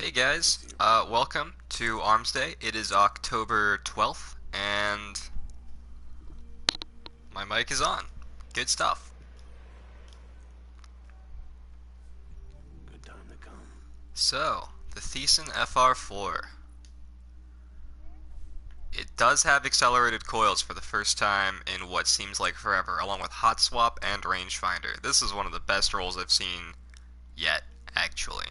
Hey guys, welcome to Armsday. It is October 12th, and my mic is on. Good stuff. Good time to come. So, the Thesan FR4. It does have accelerated coils for the first time in what seems like forever, along with hot swap and rangefinder. This is one of the best rolls I've seen yet, actually.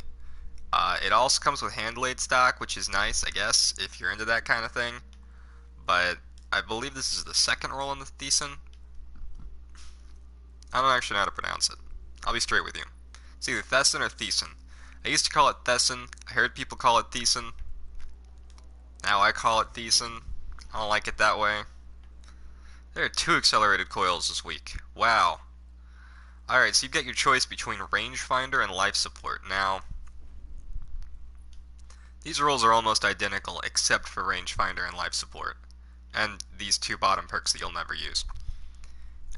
It also comes with hand laid stock, which is nice, I guess, if you're into that kind of thing. But I believe this is the second roll in the Thesan. I don't actually know how to pronounce it. I'll be straight with you. It's either Thesan or Thesan. I used to call it Thesan. I heard people call it Thesan. Now I call it Thesan. I don't like it that way. There are 2 accelerated coils this week. Wow. Alright, so you've got your choice between rangefinder and life support. Now, these rolls are almost identical except for rangefinder and life support. And these 2 bottom perks that you'll never use.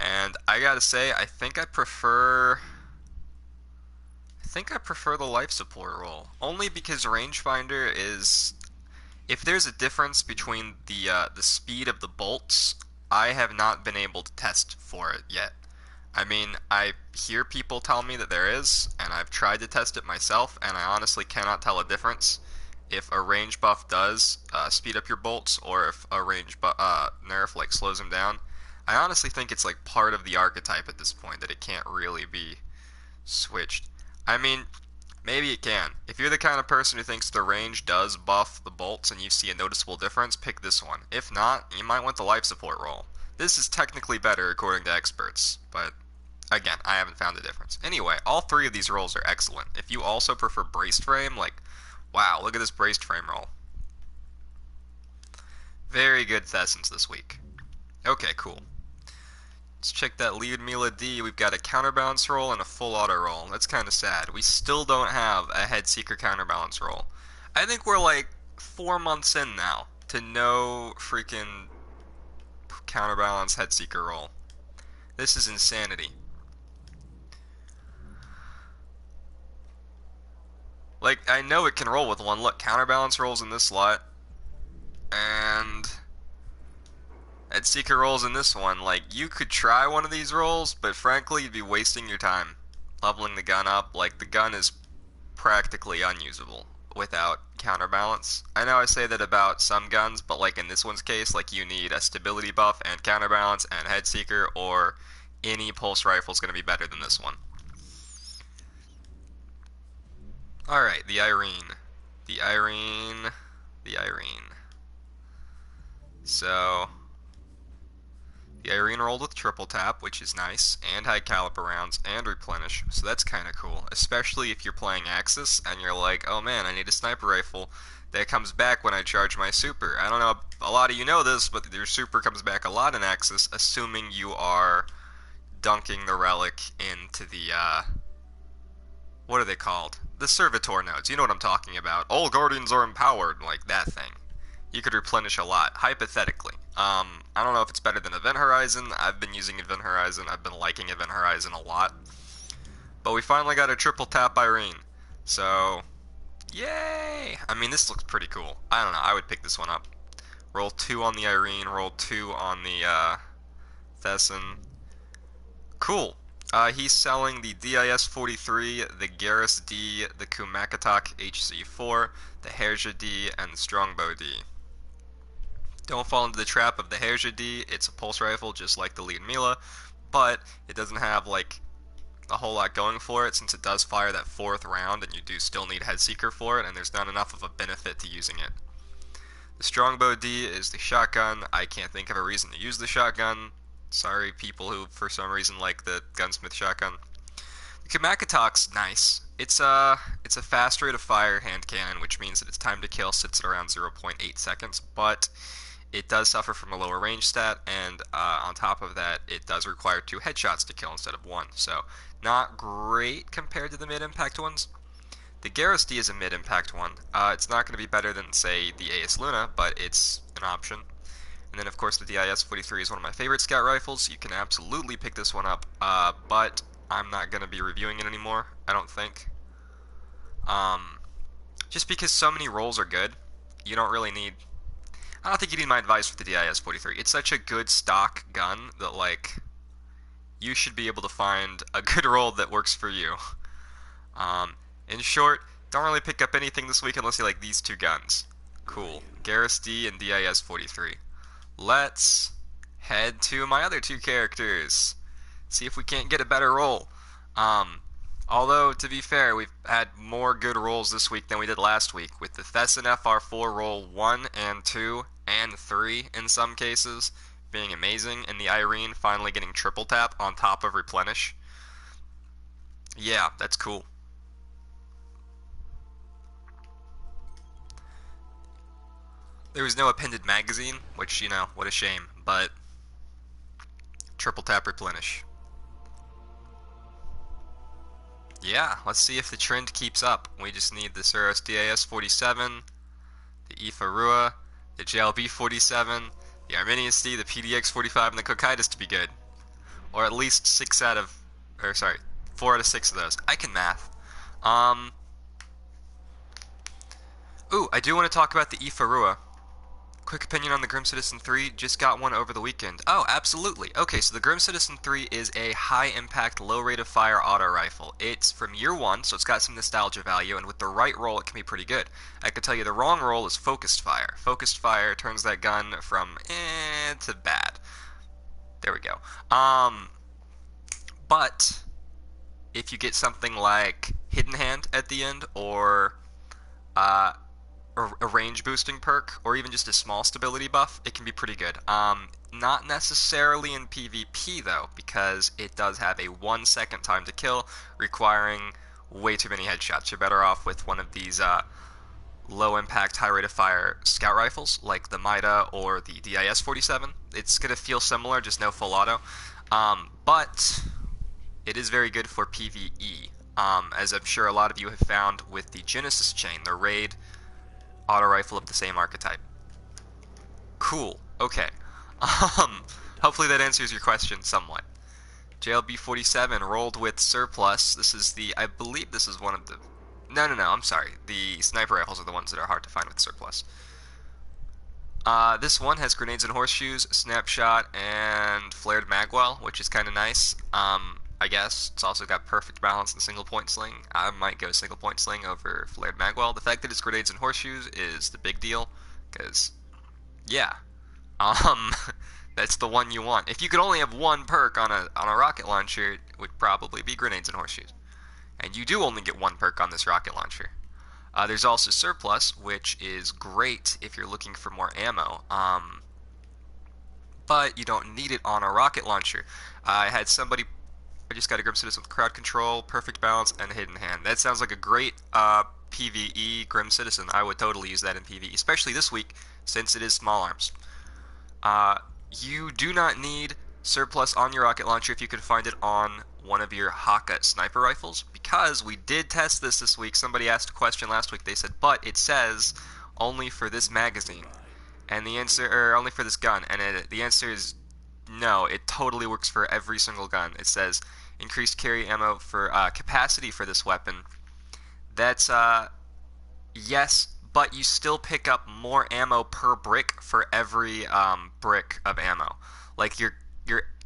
And I gotta say, I think I prefer the life support roll. Only because rangefinder is, if there's a difference between the speed of the bolts, I have not been able to test for it yet. I mean, I hear people tell me that there is, and I've tried to test it myself, and I honestly cannot tell a difference if a range buff does speed up your bolts, or if a range nerf like slows them down. I honestly think it's like part of the archetype at this point that it can't really be switched. I mean, maybe it can. If you're the kind of person who thinks the range does buff the bolts and you see a noticeable difference, pick this one. If not, you might want the life support roll. This is technically better according to experts, but again, I haven't found a difference. Anyway, all 3 of these rolls are excellent. If you also prefer braced frame, like, wow, look at this braced frame roll. Very good Thesans this week. Okay, cool. Let's check that Irene D. We've got a counterbalance roll and a full auto roll. That's kind of sad. We still don't have a head seeker counterbalance roll. I think we're like 4 months in now to no freaking counterbalance head seeker roll. This is insanity. Like, I know it can roll with one. Look, counterbalance rolls in this slot, and head seeker rolls in this one. Like, you could try one of these rolls, but frankly, you'd be wasting your time leveling the gun up. Like, the gun is practically unusable without counterbalance. I know I say that about some guns, but like in this one's case, like you need a stability buff and counterbalance and head seeker, or any pulse rifle is going to be better than this one. Alright, the Irene. The Irene. The Irene. So, the Irene rolled with triple tap, which is nice, and high caliber rounds, and replenish, so that's kinda cool. Especially if you're playing Aksis, and you're like, oh man, I need a sniper rifle that comes back when I charge my super. I don't know, a lot of you know this, but your super comes back a lot in Aksis, assuming you are dunking the relic into the, what are they called? The servitor nodes, you know what I'm talking about. All guardians are empowered, like that thing. You could replenish a lot, hypothetically. I don't know if it's better than Event Horizon. I've been using Event Horizon. I've been liking Event Horizon a lot. But we finally got a triple tap Irene. So, yay! I mean, this looks pretty cool. I don't know, I would pick this one up. Roll 2 on the Irene, roll 2 on the Thesan. Cool. He's selling the DIS-43, the Gaheris D, the Kumakatak HC4, the Herja D, and the Strongbow D. Don't fall into the trap of the Herja D. It's a pulse rifle just like the Lead Mila, but it doesn't have like a whole lot going for it since it does fire that 4th round and you do still need head seeker for it, and there's not enough of a benefit to using it. The Strongbow D is the shotgun. I can't think of a reason to use the shotgun. Sorry, people who for some reason like the Gunsmith shotgun. The Kumakatak's nice. It's a fast rate of fire hand cannon, which means that its time to kill sits at around 0.8 seconds, but it does suffer from a lower range stat, and on top of that, it does require 2 headshots to kill instead of 1, so not great compared to the mid-impact ones. The Gaheris D is a mid-impact one. It's not going to be better than, say, the AS Luna, but it's an option. And then, of course, the DIS-43 is one of my favorite scout rifles. You can absolutely pick this one up, but I'm not going to be reviewing it anymore, I don't think. Just because so many rolls are good, you don't really need... I don't think you need my advice with the DIS-43. It's such a good stock gun that, like, you should be able to find a good roll that works for you. In short, don't really pick up anything this week unless you like these two guns. Cool. Gaheris-D and DIS-43. Let's head to my other two characters. See if we can't get a better roll. Although, to be fair, we've had more good rolls this week than we did last week, with the Thesan FR4 roll 1 and 2 and 3 in some cases being amazing, and the Irene finally getting triple tap on top of Replenish. Yeah, that's cool. There was no appended magazine, which, you know, what a shame, but triple tap Replenish. Yeah, let's see if the trend keeps up. We just need the Suros DIS-47, the FR4, the JLB-47, the Arminius-D, the PDX-45, and the Gaheris to be good. Or at least 4 out of 6 of those. I can math. Ooh, I do want to talk about the FR4. Quick opinion on the Grim Citizen 3, just got one over the weekend. Oh, absolutely. Okay, so the Grim Citizen 3 is a high-impact, low-rate-of-fire auto rifle. It's from year one, so it's got some nostalgia value, and with the right roll, it can be pretty good. I could tell you the wrong roll is focused fire. Focused fire turns that gun from to bad. There we go. But if you get something like Hidden Hand at the end, or a range boosting perk, or even just a small stability buff, it can be pretty good. Not necessarily in PvP though, because it does have a 1 second time to kill, requiring way too many headshots. You're better off with one of these low impact, high rate of fire scout rifles, like the Mida or the DIS-47. It's going to feel similar, just no full auto. But it is very good for PvE, as I'm sure a lot of you have found with the Genesis chain, the raid auto rifle of the same archetype. Cool. Okay. Hopefully that answers your question somewhat. JLB-47 rolled with surplus. This is the, I believe this is one of the, no, I'm sorry. The sniper rifles are the ones that are hard to find with surplus. This one has Grenades and Horseshoes, Snapshot, and Flared Magwell, which is kind of nice. I guess it's also got perfect balance and single point sling. I might go single point sling over Flared Magwell. The fact that it's Grenades and Horseshoes is the big deal, because, yeah, that's the one you want. If you could only have one perk on a rocket launcher, it would probably be Grenades and Horseshoes. And you do only get one perk on this rocket launcher. There's also Surplus, which is great if you're looking for more ammo, but you don't need it on a rocket launcher. I just got a Grim Citizen with crowd control, perfect balance, and hidden hand. That sounds like a great PvE Grim Citizen. I would totally use that in PvE, especially this week since it is small arms. You do not need surplus on your rocket launcher if you can find it on one of your Haka sniper rifles, because we did test this week. Somebody asked a question last week. They said, but it says only for this magazine, and the answer, or only for this gun, and the answer is no. It totally works for every single gun. It says increased carry ammo for capacity for this weapon. That's yes, but you still pick up more ammo per brick for every brick of ammo. Like your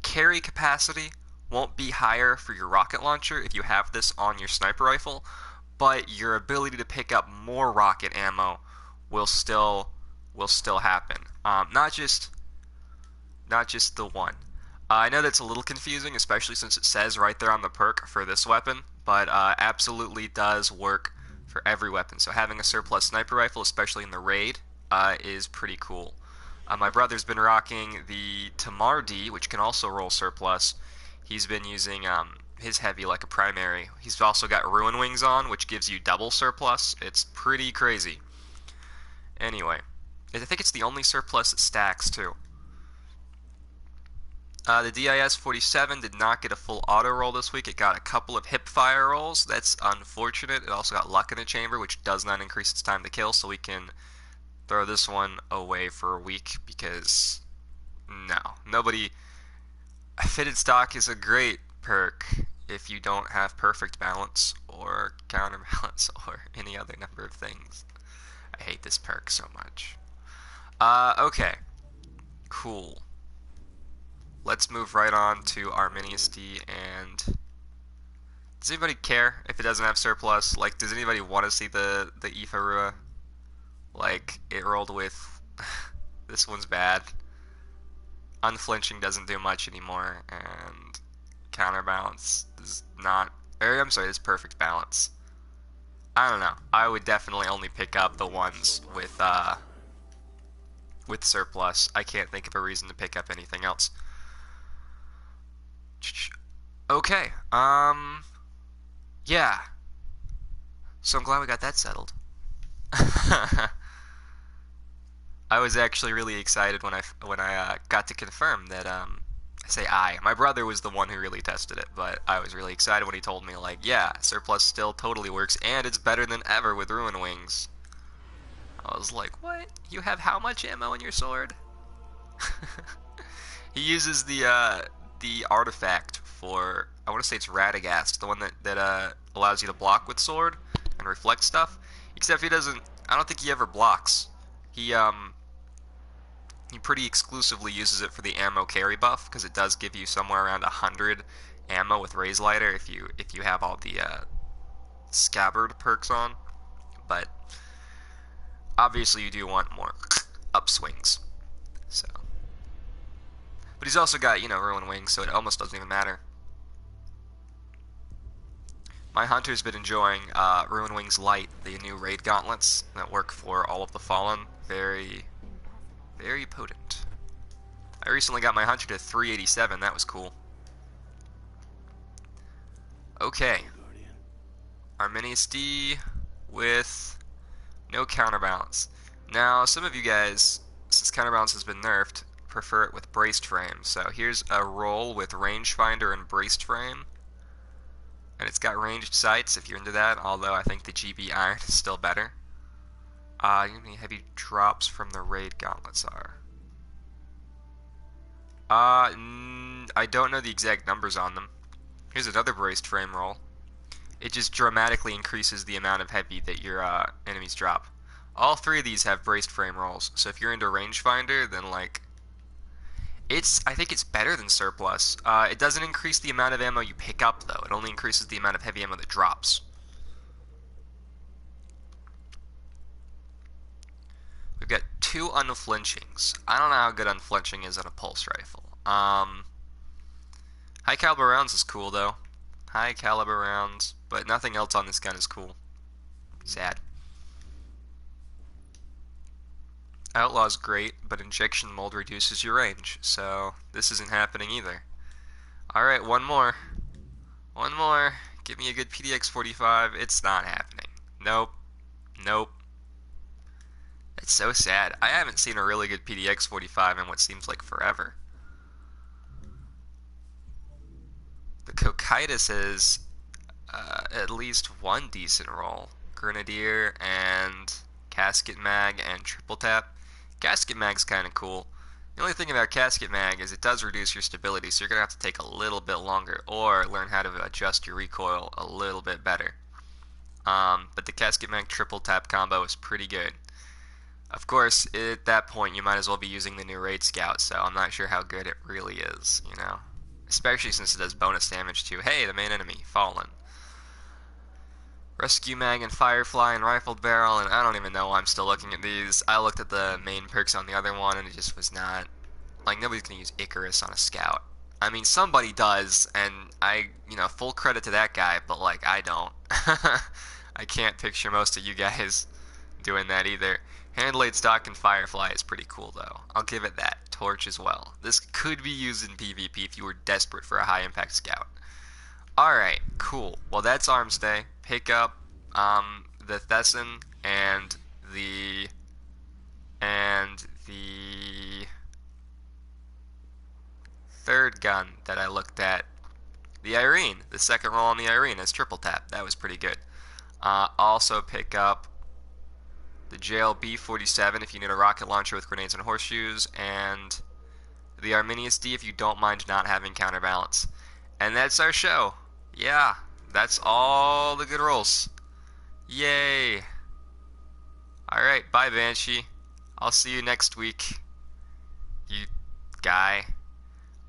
carry capacity won't be higher for your rocket launcher if you have this on your sniper rifle, but your ability to pick up more rocket ammo will still happen. Not just the one. I know that's a little confusing, especially since it says right there on the perk for this weapon, but absolutely does work for every weapon. So having a surplus sniper rifle, especially in the raid, is pretty cool. My brother's been rocking the Tamar-D, which can also roll surplus. He's been using his heavy like a primary. He's also got Ruin Wings on, which gives you double surplus. It's pretty crazy. Anyway, I think it's the only surplus that stacks, too. The DIS-47 did not get a full auto roll this week. It got a couple of hip fire rolls. That's unfortunate. It also got luck in a chamber, which does not increase its time to kill, so we can throw this one away for a week because, no. Nobody... Fitted stock is a great perk. if you don't have perfect balance or counterbalance or any other number of things. I hate this perk so much. Okay. Cool. Let's move right on to Arminius-D and... Does anybody care if it doesn't have surplus? Like, does anybody want to see the Ifarua? Like, it rolled with... This one's bad. Unflinching doesn't do much anymore, and counterbalance is not... I'm sorry, it's perfect balance. I don't know. I would definitely only pick up the ones with surplus. I can't think of a reason to pick up anything else. Okay, yeah. So I'm glad we got that settled. I was actually really excited when I got to confirm that my brother was the one who really tested it, but I was really excited when he told me, like, yeah, surplus still totally works and it's better than ever with Ruin Wings. I was like, what? You have how much ammo in your sword? He uses the artifact for, I want to say it's Radagast, the one that allows you to block with sword and reflect stuff. Except he doesn't. I don't think he ever blocks. He pretty exclusively uses it for the ammo carry buff because it does give you somewhere around 100 ammo with Raise Lighter if you have all the scabbard perks on. But obviously you do want more upswings. So. But he's also got, Ruin Wings, so it almost doesn't even matter. My hunter's been enjoying Ruin Wings Light, the new raid gauntlets that work for all of the Fallen. Very, very potent. I recently got my hunter to 387, that was cool. Okay. Arminius-D with no counterbalance. Now, some of you guys, since counterbalance has been nerfed, prefer it with braced frame. So here's a roll with Rangefinder and braced frame. And it's got ranged sights if you're into that, although I think the GB Iron is still better. You know how many heavy drops from the raid gauntlets are? I don't know the exact numbers on them. Here's another braced frame roll. It just dramatically increases the amount of heavy that your enemies drop. All three of these have braced frame rolls, so if you're into Rangefinder, then like... I think it's better than surplus. It doesn't increase the amount of ammo you pick up, though. It only increases the amount of heavy ammo that drops. We've got 2 unflinchings. I don't know how good unflinching is on a pulse rifle. High caliber rounds is cool, though. High caliber rounds, but nothing else on this gun is cool. Sad. Outlaw's great, but injection mold reduces your range, so this isn't happening either. Alright, one more. One more. Give me a good PDX-45. It's not happening. Nope. Nope. It's so sad. I haven't seen a really good PDX-45 in what seems like forever. The Cocytus is at least one decent roll. Grenadier and Casket Mag and Triple Tap. Casket Mag's kind of cool. The only thing about Casket Mag is it does reduce your stability, so you're going to have to take a little bit longer or learn how to adjust your recoil a little bit better. But the Casket Mag Triple Tap combo is pretty good. Of course, at that point, you might as well be using the new Raid Scout, so I'm not sure how good it really is, you know? Especially since it does bonus damage to, hey, the main enemy, Fallen. Rescue Mag and Firefly and Rifled Barrel, and I don't even know why I'm still looking at these. I looked at the main perks on the other one, and it just was not... Like, nobody's gonna use Icarus on a Scout. I mean, somebody does, and full credit to that guy, but, like, I don't. I can't picture most of you guys doing that either. Hand-laid Stock and Firefly is pretty cool, though. I'll give it that. Torch as well. This could be used in PvP if you were desperate for a high-impact Scout. Alright, cool. Well, that's Armsday. Pick up the Thesan and the third gun that I looked at. The Eirene. The second roll on the Eirene is triple tap. That was pretty good. Also pick up the JLB-47 if you need a rocket launcher with Grenades and Horseshoes, and the Arminius-D if you don't mind not having counterbalance. And that's our show. Yeah, that's all the good rolls. Yay. Alright, bye Banshee. I'll see you next week, you guy.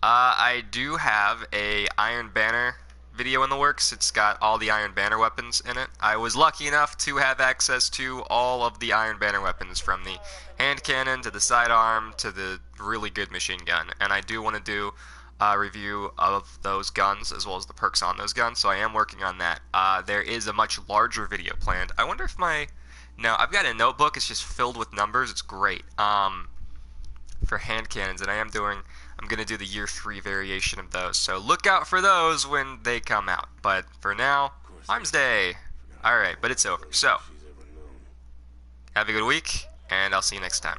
I do have a Iron Banner video in the works. It's got all the Iron Banner weapons in it. I was lucky enough to have access to all of the Iron Banner weapons, from the hand cannon to the sidearm to the really good machine gun. And I do want to do a review of those guns as well as the perks on those guns, so I am working on that. There is a much larger video planned. I wonder if my... No, I've got a notebook. It's just filled with numbers. It's great. For hand cannons, and I'm gonna do the year 3 variation of those, so look out for those when they come out. But for now, Armsday. Alright, but it's over. So, have a good week, and I'll see you next time.